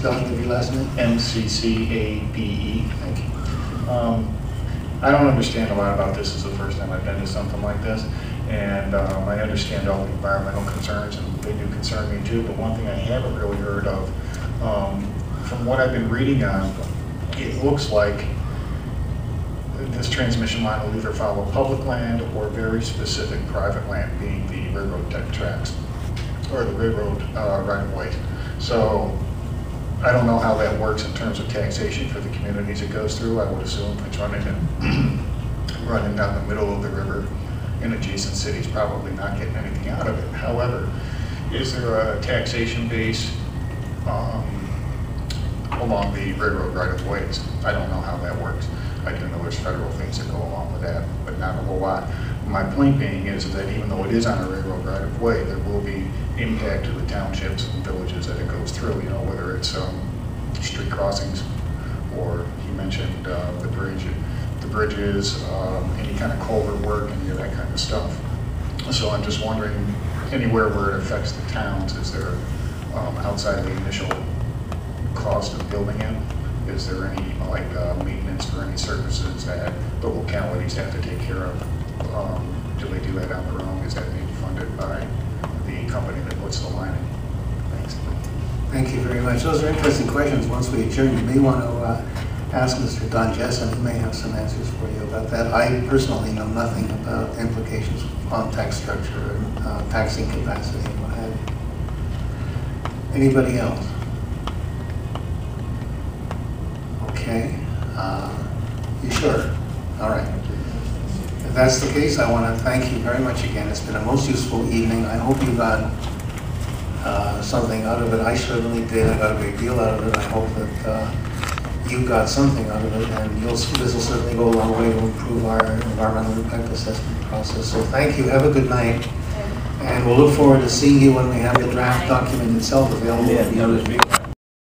spelling of your last name? MCCABE. Thank you. I don't understand a lot about this. This is the first time I've been to something like this. And I understand all the environmental concerns, and they do concern me too. But one thing I haven't really heard of, from what I've been reading on, it looks like this transmission line will either follow public land or very specific private land, being the railroad tracks or the railroad right-of-ways. So I don't know how that works in terms of taxation for the communities it goes through. I would assume if it's running down the middle of the river in adjacent cities, probably not getting anything out of it. However, is there a taxation base along the railroad right-of-ways? I don't know how that works. I do know there's federal things that go along with that, but not a whole lot. My point being is that even though it is on a railroad right-of-way, there will be impact to the townships and villages that it goes through, you know, whether it's street crossings, or he mentioned the bridges, any kind of culvert work, any of that kind of stuff. So I'm just wondering, anywhere where it affects the towns, is there, outside the initial cost of building it, is there any like maintenance for any services that the localities have to take care of? Do they do that on their own? Is that being funded by the company that puts the line in? Thanks. Thank you very much. Those are interesting questions. Once we adjourn, you may want to ask Mr. Don Jessen. He may have some answers for you about that. I personally know nothing about implications on tax structure and taxing capacity and what have you. Anybody else? Okay. You sure? All right. If that's the case, I want to thank you very much again. It's been a most useful evening. I hope you got something out of it. I certainly did. I got a great deal out of it. I hope that you got something out of it, and this will certainly go a long way to improve our environmental impact assessment process. So thank you. Have a good night. And we'll look forward to seeing you when we have the draft document itself available.